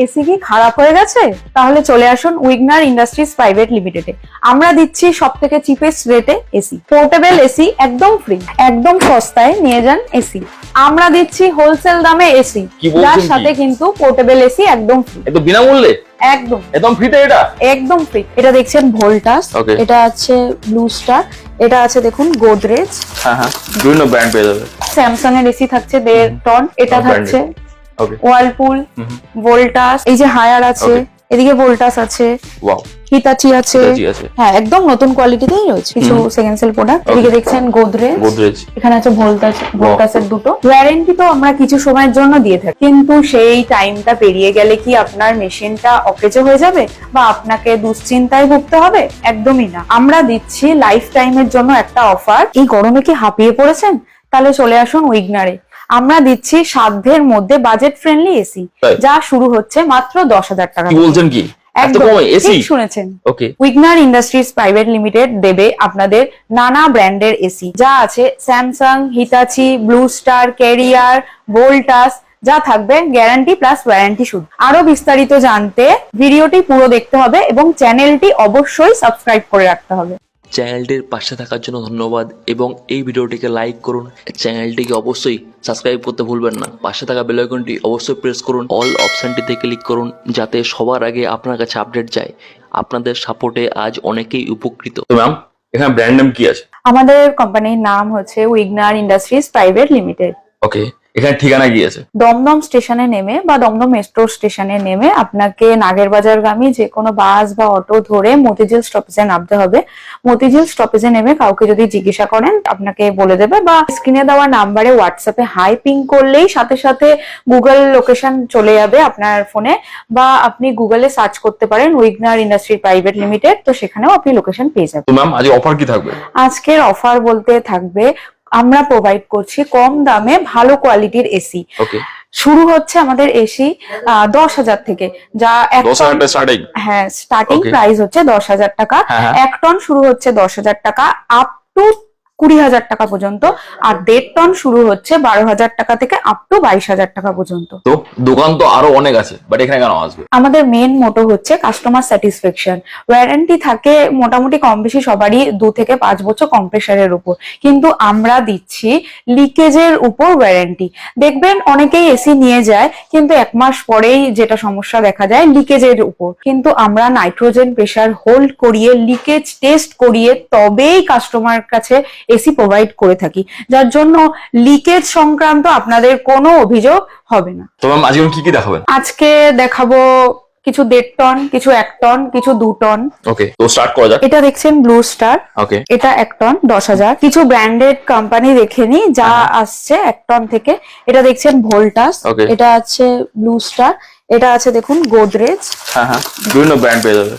AC কি খারাপ হয়ে গেছে? তাহলে চলে আসুন উইগনার ইন্ডাস্ট্রিজ প্রাইভেট লিমিটেডে। আমরা দিচ্ছি সবথেকে চিপেস্ট রেটে এসি, পোর্টেবল এসি একদম ফ্রি, একদম সস্তায় নিয়ে যান এসি। আমরা দিচ্ছি হোলসেল দামে এসি, যার সাথে কিন্তু পোর্টেবল এসি একদম ফ্রি, একদম বিনামূল্যে, একদম ফ্রিতে। এটা একদম ফ্রি। এটা দেখছেন ভোল্টাস, এটা আছে ব্লু স্টার, এটা আছে দেখুন গোদরেজ, হ্যাঁ বিভিন্ন ব্র্যান্ড পেয়ে যাবে। স্যামসাং এর এসি থাকছে 1.5 টন, এটা থাকছে ওয়ালপুল, ভোল্টাস, এই যে হায়ার আছে, এদিকে ভোল্টাস আছে, ওয়াও, হিতাচি আছে, হ্যাঁ একদম নতুন কোয়ালিটিতেই রয়েছে। কিছু সেকেন্ড সেল প্রোডাক্ট। এদিকে দেখছেন গোদরেজ, এখানে আছে ভোল্টাসের দুটো। ওয়ারেন্টি তো আমরা কিছু সময়ের জন্য দিয়ে থাকি, কিন্তু সেই টাইমটা পেরিয়ে গেলে কি আপনার মেশিনটা অকেজো হয়ে যাবে বা আপনাকে দুশ্চিন্তায় ভুগতে হবে? একদমই না। আমরা দিচ্ছি লাইফ টাইমের জন্য একটা অফার। এই গরমে কি হাঁপিয়ে পড়েছেন? তাহলে চলে আসুন উইগনারে। আমরা দিচ্ছি সাধ্যের মধ্যে বাজেট ফ্রেন্ডলি এসি, যা শুরু হচ্ছে মাত্র 10,000 টাকা। কি বলছেন? কি এত কমে এসি? শুনেছেন। ওকে, উইগনার ইন্ডাস্ট্রিজ প্রাইভেট লিমিটেড দেবে আপনাদের নানা ব্র্যান্ডের এসি, যা আছে Samsung, হিতাচি, blue star, career, Voltas, যা থাকবে গ্যারান্টি প্লাস ওয়ারেন্টি শুধু। আরো বিস্তারিত জানতে ভিডিওটি পুরো দেখতে হবে এবং চ্যানেলটি অবশ্যই সাবস্ক্রাইব করে রাখতে হবে। চ্যানেলটির পাশে থাকার জন্য ধন্যবাদ এবং এই ভিডিওটিকে লাইক করুন। চ্যানেলটিকে অবশ্যই সাবস্ক্রাইব করতে ভুলবেন না। পাশে থাকা বেল আইকনটি অবশ্যই প্রেস করুন, অল অপশনটিতে ক্লিক করুন, যাতে সবার আগে আপনার কাছে আপডেট যায়। আপনাদের সাপোর্টে আজ অনেকেই উপকৃত। তো ম্যাম, এখানে ব্র্যান্ড নাম কি আছে? আমাদের কোম্পানির নাম হচ্ছে উইগনার ইন্ডাস্ট্রিজ প্রাইভেট লিমিটেড। ওকে, এখানে ঠিকানা কি আছে? দমদম স্টেশনে নেমে বা দমদম মেট্রো স্টেশনে নেমে আপনাকে নাগেরবাজারগামী যে কোনো বাস বা অটো ধরে মতিঝিল স্টপেজে নামতে হবে। মতিঝিল স্টপেজে নেমে কাউকে যদি জিজ্ঞাসা করেন আপনাকে বলে দেবে, বা স্ক্রিনে দেওয়া নাম্বারে হোয়াটসঅ্যাপে হাই পিং করলেই সাথে সাথে গুগল লোকেশন চলে যাবে আপনার ফোনে, বা আপনি গুগলে সার্চ করতে পারেন উইগনার ইন্ডাস্ট্রি প্রাইভেট লিমিটেড, তো সেখানেও আপনি লোকেশন পেয়ে যাবেন। তো ম্যাম, আজ অফার কি থাকবে? আজকের অফার বলতে থাকবে, আমরা প্রোভাইড করছি কম দামে ভালো কোয়ালিটির এসি। শুরু হচ্ছে আমাদের এসি 10,000 থেকে, যা 10,000 স্টার্টিং। হ্যাঁ, স্টার্টিং প্রাইস হচ্ছে 10,000 টাকা। 1 টন শুরু হচ্ছে 10,000 টাকা আপ টু 20,000 টাকা পর্যন্ত, আর 1.5 টন শুরু হচ্ছে 12,000 টাকা থেকে আপ টু 22,000 টাকা পর্যন্ত। তো দোকান তো আরো অনেক আছে, বাট এখানে কেন আসবে? আমাদের মেন মোটো হচ্ছে কাস্টমার স্যাটিসফ্যাকশন। ওয়ারেন্টি থাকে মোটামুটি কম বেশি সবারই 2 থেকে 5 বছর কম্প্রেসারের উপর, কিন্তু আমরা দিচ্ছি লিকেজের উপর ওয়ারেন্টি। দেখবেন অনেকেই এসি নিয়ে যায়, কিন্তু 1 মাস পরেই যেটা সমস্যা দেখা যায় লিকেজের উপর, কিন্তু আমরা নাইট্রোজেন প্রেসার হোল্ড করিয়ে লিকেজ টেস্ট করিয়ে তবেই কাস্টমার কাছে এসি প্রোভাইড করে থাকি, যার জন্য লিকেজ সংক্রান্ত আপনাদের কোনো অভিযোগ হবে না। তো ম্যাম, আজকে কি কি দেখাবেন? আজকে দেখাবো কিছু 1.5 টন, কিছু 1 টন, কিছু 2 টন। ওকে, তো স্টার্ট করা যাক। এটা দেখছেন ব্লু স্টার, ওকে, এটা 1 টন 10,000। কিছু ব্র্যান্ডেড কোম্পানি দেখে নি যা আসছে 1 টন থেকে। এটা দেখছেন ভোল্টাস, এটা আছে ব্লু স্টার, এটা আছে দেখুন গোদরেজ, হ্যাঁ বিভিন্ন ব্র্যান্ড পেয়ে যাবে।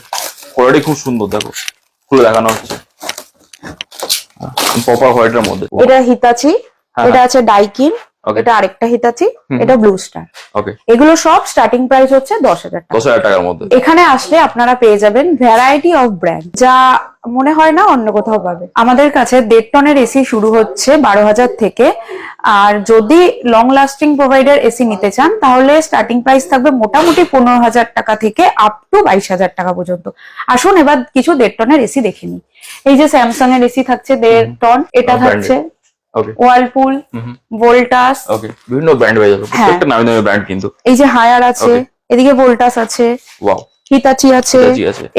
কোয়ালিটি খুব সুন্দর, দেখো খুলে দেখানো হচ্ছে প্রপার হোয়াইটের মধ্যে। এটা হিতাচি, এটা আছে ডাইকিন, এটা আরেকটা হিতাচি, এটা ব্লু স্টার। এগুলো সব স্টার্টিং প্রাইস হচ্ছে 10,000 টাকা। 10,000 টাকার মধ্যে। এখানে আসলে আপনারা পেয়ে যাবেন ভ্যারাইটি অফ ব্র্যান্ড, যা মনে হয় না অন্য কোথাও পাবে। আমাদের কাছে 1.5 টনের এসি শুরু হচ্ছে 12,000 থেকে, আর যদি লং লাস্টিং প্রোভাইডার এসি নিতে চান তাহলে স্টার্টিং প্রাইস থাকবে মোটামুটি 15,000 টাকা থেকে আপ টু 22,000 টাকা পর্যন্ত। আসুন এবার কিছু 1.5 টনের এসি দেখে নিই। এই যে স্যামসাং এর এসি থাকছে 1.5 টন, এটা থাকছে ওয়ালপুল, ভোল্টাস, বিভিন্ন ব্র্যান্ড পেয়ে যাবে, প্রত্যেকটা নামি দামি ব্র্যান্ড কিন্তু। এই যে হায়ার আছে, এদিকে ভোল্টাস আছে, ওয়াও, হিতাচি আছে।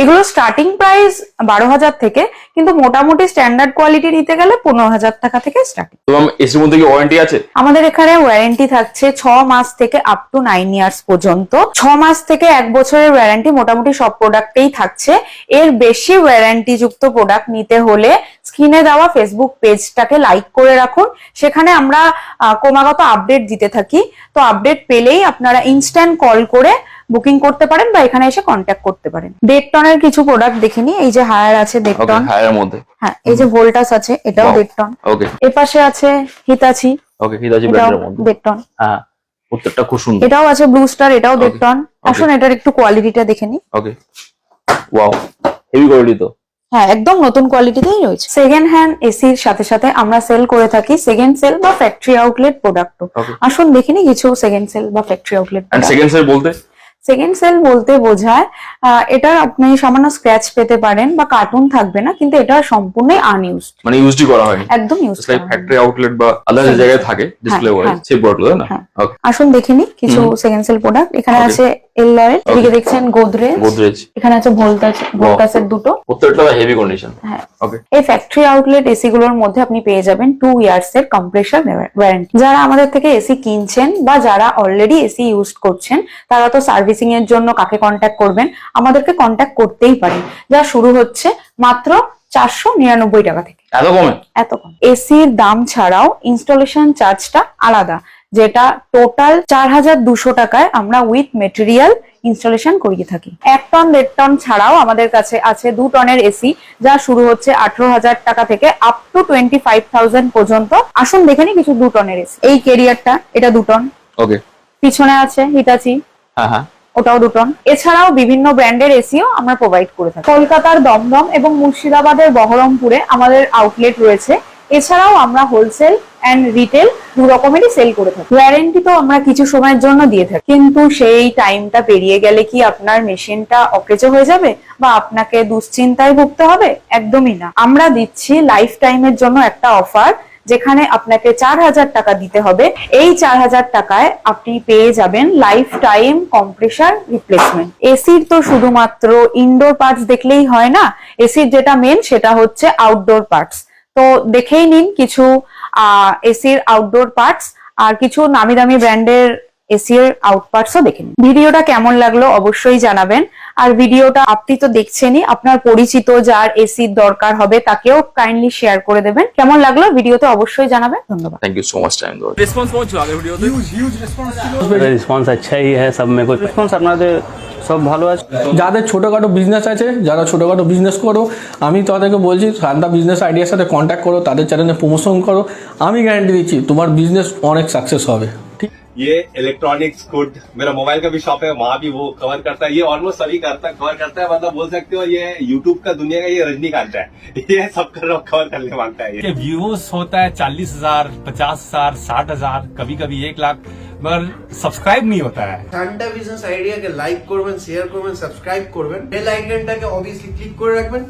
এগুলো স্টার্টিং প্রাইস 12,000 থেকে, কিন্তু মোটামুটি স্ট্যান্ডার্ড কোয়ালিটি নিতে গেলে 15,000 টাকা থেকে স্টার্টিং। তো এসির মধ্যে কি ওয়ারেন্টি আছে? আমাদের এখানে ওয়ারেন্টি থাকছে 6 মাস থেকে আপ টু 9 ইয়ার্স পর্যন্ত। 6 মাস থেকে 1 বছরের ওয়ারেন্টি মোটামুটি সব প্রোডাক্টেই থাকছে। এর বেশি ওয়ারেন্টি যুক্ত প্রোডাক্ট নিতে হলে স্ক্রিনে দেওয়া ফেসবুক পেজটাকে লাইক করে রাখুন, সেখানে আমরা ক্রমাগত আপডেট দিতে থাকি। তো আপডেট পেলেই আপনারা ইনস্ট্যান্ট কল করে বুকিং করতে পারেন বা এখানে এসে কন্ট্যাক্ট করতে পারেন। 1.5 টনের কিছু প্রোডাক্ট দেখিনি। এই যে হায়ার আছে 1.5 টন, হায়ারের মধ্যে। হ্যাঁ, এই যে ভোল্টাস আছে, এটাও 1.5 টন। এর পাশে আছে হিতাচি, হিতাচি ব্র্যান্ডের মধ্যে 1.5 টন। হ্যাঁ, প্রত্যেকটা খুব সুন্দর। এটাও আছে ব্লু স্টার, এটাও 1.5 টন। আসুন এটার একটু কোয়ালিটিটা দেখে নিই। ওয়াও, হেভি কোয়ালিটি তো। হ্যাঁ, একদম নতুন কোয়ালিটিতেই রয়েছে। সেকেন্ড হ্যান্ড এসির সাথে সাথে আমরা সেল করে থাকি সেকেন্ড সেল বা ফ্যাক্টরি আউটলেট প্রোডাক্ট। আসুন দেখিনি কিছু সেকেন্ড সেল বা ফ্যাক্টরি আউটলেট। সেকেন্ড সেল বলতে? সেকেন্ড সেল বলতে বোঝায় এটা আপনি সামান্য স্ক্র্যাচ পেতে পারেন বা কার্টুন থাকবে না, কিন্তু এটা সম্পূর্ণই আনইউজড, মানে ইউজই করা হয়নি, একদম ইউজ লাইক ফ্যাক্টরি আউটলেট বা আলাদা জায়গায় থাকে ডিসপ্লে ওয়াইজ সেই প্রোডাক্টগুলো না। ওকে, আসুন দেখে নিই কিছু সেকেন্ড সেল প্রোডাক্ট। এখানে আছে এললয়ের, এদিকে দেখছেন গোদরেজ, এখানে আছে ভোল্টাসের দুটো, প্রত্যেকটা হেভি কন্ডিশন। হ্যাঁ, ওকে। এই ফ্যাক্টরি আউটলেট এসি গুলোর মধ্যে আপনি পেয়ে যাবেন 2 ইয়ার্স এর কম্প্রেসার ওয়ারেন্টি। যারা আমাদের থেকে এসি কিনছেন বা যারা অলরেডি এসি ইউজ করছেন তারা তো সার্ভিসিং এর জন্য কাকে কন্ট্যাক্ট করবেন, আমাদেরকে কন্ট্যাক্ট করতেই পারেন। যা শুরু হচ্ছে মাত্র 499 টাকা থেকে। এত কমে? এত কম। এসির দাম ছাড়াও ইনস্টলেশন চার্জটা আলাদা, যেটা টোটাল 4200 টাকায় আমরা উইথ মেটেরিয়াল ইনস্টলেশন করিয়ে থাকি। 1 টন 1.5 টন ছাড়াও আমাদের কাছে আছে 2 টনের এসি, যা শুরু হচ্ছে 18,000 টাকা থেকে আপ টু 25,000 পর্যন্ত। আসুন দেখে নিই কিছু 2 টনের এসি। এই ক্যারিয়ারটা, এটা 2 টন। ওকে। পিছনে আছে হিটাচি, হ্যাঁ, ওটাও 2 টন। এছাড়াও বিভিন্ন ব্র্যান্ডের এসিও আমরা প্রোভাইড করে থাকি। কলকাতার দমদম এবং মুর্শিদাবাদের বহরমপুরে আমাদের আউটলেট রয়েছে। এছাড়াও আমরা হোলসেল এন্ড রিটেল 2 রকমেরই সেল করে থাকি। ওয়ারেন্টি তো আমরা কিছু সময়ের জন্য দিয়ে থাকি, কিন্তু সেই টাইমটা পেরিয়ে গেলে কি আপনার মেশিনটা অকেজো হয়ে যাবে বা আপনাকে দুশ্চিন্তায় ভুগতে হবে? একদমই না। আমরা দিচ্ছি লাইফ টাইমের জন্য একটা অফার, যেখানে আপনাকে 4,000 টাকা দিতে হবে। এই 4,000 টাকায় আপনি পেয়ে যাবেন লাইফ টাইম কম্প্রেসার রিপ্লেসমেন্ট। এসির তো শুধুমাত্র ইনডোর পার্টস দেখলেই হয় না, এসির যেটা মেন সেটা হচ্ছে আউটডোর পার্টস। তো দেখেই নিন কিছু এসির আউটডোর পার্টস আর কিছু নামি দামি ব্র্যান্ডের এসির আউট পার্টসও দেখে নিন। ভিডিওটা কেমন লাগলো অবশ্যই জানাবেন। আর ভিডিওটা আপনি তো দেখছেনই, আপনার পরিচিত যার এসির দরকার হবে তাকেও কাইন্ডলি শেয়ার করে দেবেন। কেমন লাগলো ভিডিওতে অবশ্যই জানাবেন। ধন্যবাদ। Thank you so much time দেওয়ার। রেসপন্স পৌঁছ আগে ভিডিওতে হিউজ রেসপন্স ছিল। রেসপন্স আচ্ছাই হ্যাঁ, সব মে কোই রেসপন্স আপনাদের সব ভালো আছে। যাদের ছোটোখাটো বিজনেস আছে, যারা ছোটোখাটো বিজনেস করো, আমি তাদেরকে বলছি শান্তা বিজনেস আইডিয়ার সাথে কন্ট্যাক্ট করো, তাদের চ্যানেলে প্রমোশন করো। আমি গ্যারান্টি দিচ্ছি তোমার বিজনেস অনেক সাকসেস হবে। ঠিক, ये इलेक्ट्रॉनिक्स गुड, मेरा मोबाइल का भी शॉप है, वहाँ भी वो कवर करता है। ये ऑलमोस्ट सभी कवर करता है, मतलब बोल सकते हो ये यूट्यूब का दुनिया का ये रजनीकांत है, ये सब कवर करने मांगता है। के व्यूज होता है 40,000, 50,000, 60,000, कभी कभी 1 लाख, मगर सब्सक्राइब नहीं होता है। ঠান্ডা বিজনেস আইডিয়াকে লাইক করবেন, শেয়ার করবেন, সাবস্ক্রাইব করবেন, বেল আইকনটাকে অবভিয়াসলি ক্লিক করে রাখবেন।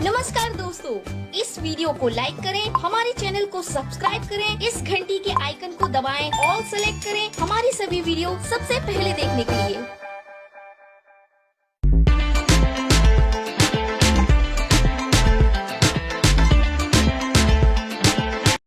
नमस्कार दोस्तों, इस वीडियो को लाइक करें, हमारे चैनल को सब्सक्राइब करें, इस घंटी के आइकन को दबाएं, ऑल सेलेक्ट करें हमारी सभी वीडियो सबसे पहले देखने के लिए।